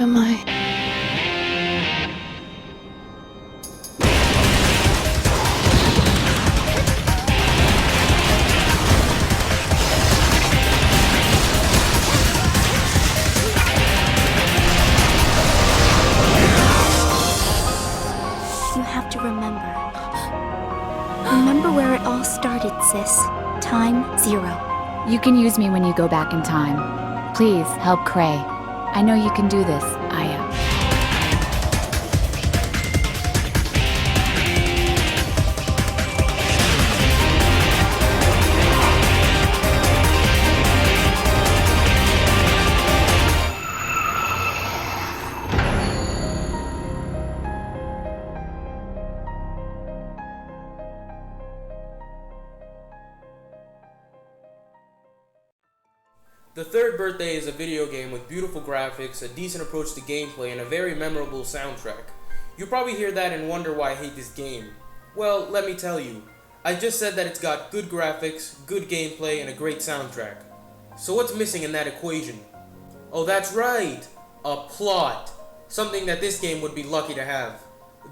am I? You have to remember. Remember where it all started, sis. Time 0. You can use me when you go back in time. Please, help Cray. I know you can do this, Aya. The Third Birthday is a video game with beautiful graphics, a decent approach to gameplay, and a very memorable soundtrack. You probably hear that and wonder why I hate this game. Well, let me tell you. I just said that it's got good graphics, good gameplay, and a great soundtrack. So what's missing in that equation? Oh, that's right! A plot. Something that this game would be lucky to have.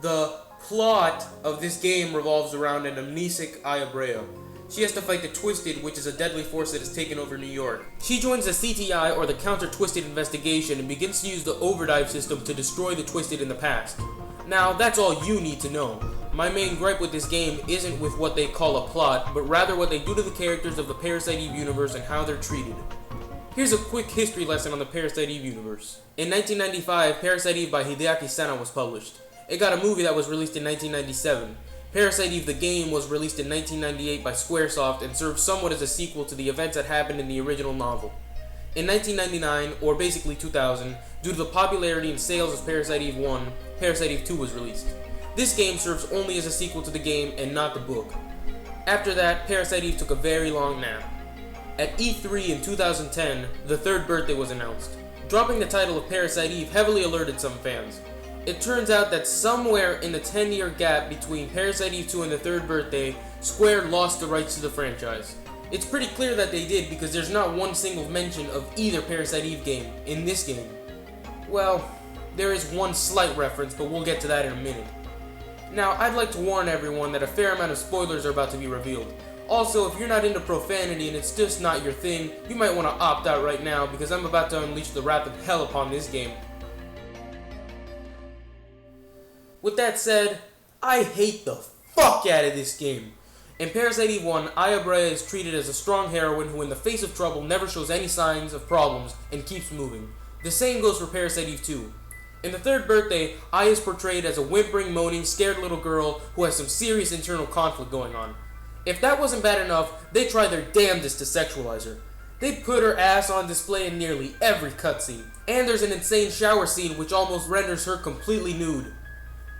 The plot of this game revolves around an amnesic Aya. She has to fight the Twisted, which is a deadly force that has taken over New York. She joins the CTI, or the Counter-Twisted Investigation, and begins to use the overdrive system to destroy the Twisted in the past. Now, that's all you need to know. My main gripe with this game isn't with what they call a plot, but rather what they do to the characters of the Parasite Eve universe and how they're treated. Here's a quick history lesson on the Parasite Eve universe. In 1995, Parasite Eve by Hideaki Sena was published. It got a movie that was released in 1997. Parasite Eve the game was released in 1998 by Squaresoft and served somewhat as a sequel to the events that happened in the original novel. In 1999, or basically 2000, due to the popularity and sales of Parasite Eve 1, Parasite Eve 2 was released. This game serves only as a sequel to the game and not the book. After that, Parasite Eve took a very long nap. At E3 in 2010, The Third Birthday was announced. Dropping the title of Parasite Eve heavily alerted some fans. It turns out that somewhere in the 10-year gap between Parasite Eve 2 and The Third Birthday, Square lost the rights to the franchise. It's pretty clear that they did because there's not one single mention of either Parasite Eve game in this game. Well, there is one slight reference, but we'll get to that in a minute. Now, I'd like to warn everyone that a fair amount of spoilers are about to be revealed. Also, if you're not into profanity and it's just not your thing, you might want to opt out right now because I'm about to unleash the wrath of hell upon this game. With that said, I hate the fuck out of this game. In Parasite Eve 1, Aya is treated as a strong heroine who in the face of trouble never shows any signs of problems and keeps moving. The same goes for Parasite Eve 2. In The Third Birthday, Aya is portrayed as a whimpering, moaning, scared little girl who has some serious internal conflict going on. If that wasn't bad enough, they try their damnedest to sexualize her. They put her ass on display in nearly every cutscene, and there's an insane shower scene which almost renders her completely nude.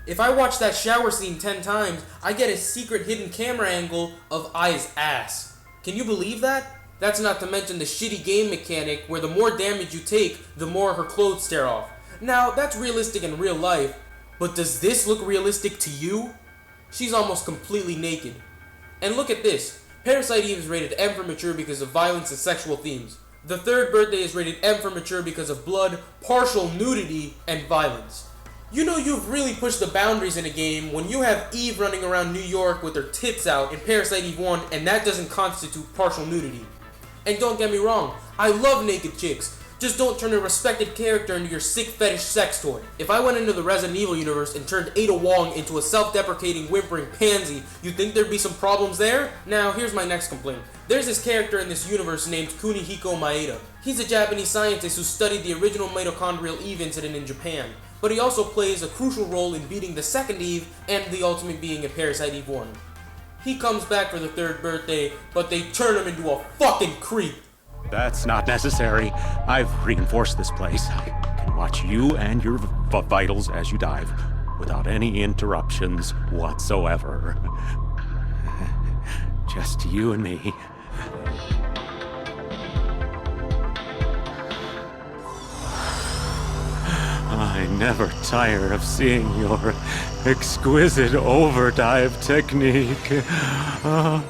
If I watch that shower scene 10 times, I get a secret hidden camera angle of Aya's ass. Can you believe that? That's not to mention the shitty game mechanic where the more damage you take, the more her clothes tear off. Now, that's realistic in real life, but does this look realistic to you? She's almost completely naked. And look at this. Parasite Eve is rated M for mature because of violence and sexual themes. The Third Birthday is rated M for mature because of blood, partial nudity, and violence. You know you've really pushed the boundaries in a game when you have Eve running around New York with her tits out in Parasite Eve 1 and that doesn't constitute partial nudity. And don't get me wrong, I love naked chicks. Just don't turn a respected character into your sick fetish sex toy. If I went into the Resident Evil universe and turned Ada Wong into a self-deprecating, whimpering pansy, you think there'd be some problems there? Now, here's my next complaint. There's this character in this universe named Kunihiko Maeda. He's a Japanese scientist who studied the original mitochondrial Eve incident in Japan, but he also plays a crucial role in beating the second Eve and the ultimate being in Parasite Eve 1. He comes back for The Third Birthday, but they turn him into a fucking creep. That's not necessary. I've reinforced this place. I can watch you and your vitals as you dive, without any interruptions whatsoever. Just you and me. I never tire of seeing your exquisite overdive technique. Huh?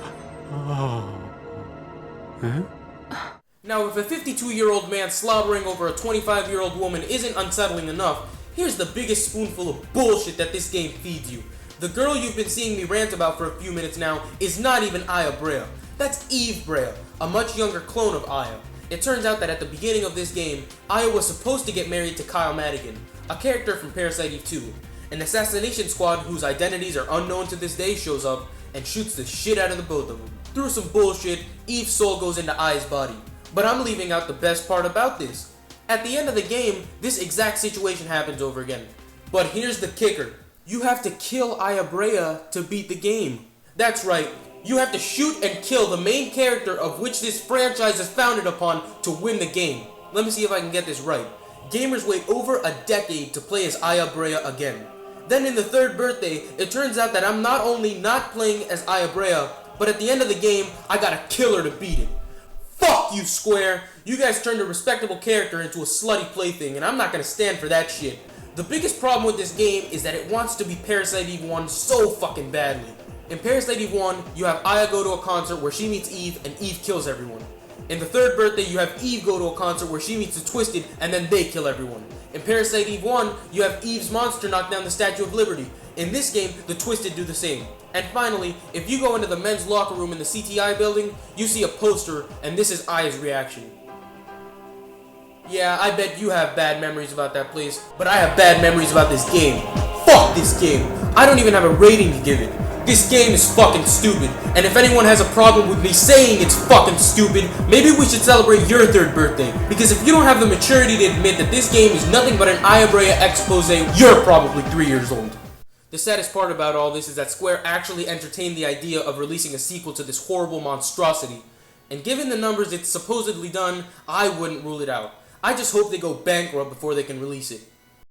Now, if a 52-year-old man slobbering over a 25-year-old woman isn't unsettling enough, here's the biggest spoonful of bullshit that this game feeds you. The girl you've been seeing me rant about for a few minutes now is not even Aya Brea. That's Eve Brea, a much younger clone of Aya. It turns out that at the beginning of this game, Aya was supposed to get married to Kyle Madigan, a character from Parasite Eve 2. An assassination squad whose identities are unknown to this day shows up and shoots the shit out of the both of them. Through some bullshit, Eve's soul goes into Aya's body. But I'm leaving out the best part about this. At the end of the game, this exact situation happens over again. But here's the kicker. You have to kill Aya Brea to beat the game. That's right, you have to shoot and kill the main character of which this franchise is founded upon to win the game. Let me see if I can get this right. Gamers wait over a decade to play as Aya Brea again. Then in the third birthday, it turns out that I'm not only not playing as Aya Brea, but at the end of the game, I gotta kill her to beat it. Fuck you, Square! You guys turned a respectable character into a slutty plaything, and I'm not gonna stand for that shit. The biggest problem with this game is that it wants to be Parasite Eve 1 so fucking badly. In Parasite Eve 1, you have Aya go to a concert where she meets Eve, and Eve kills everyone. In the third birthday, you have Eve go to a concert where she meets the Twisted, and then they kill everyone. In Parasite Eve 1, you have Eve's monster knock down the Statue of Liberty. In this game, the Twisted do the same. And finally, if you go into the men's locker room in the CTI building, you see a poster, and this is Aya's reaction. Yeah, I bet you have bad memories about that place, but I have bad memories about this game. Fuck this game! I don't even have a rating to give it. This game is fucking stupid, and if anyone has a problem with me saying it's fucking stupid, maybe we should celebrate your third birthday, because if you don't have the maturity to admit that this game is nothing but an Aya Brea expose, you're probably 3 years old. The saddest part about all this is that Square actually entertained the idea of releasing a sequel to this horrible monstrosity, and given the numbers it's supposedly done, I wouldn't rule it out. I just hope they go bankrupt before they can release it.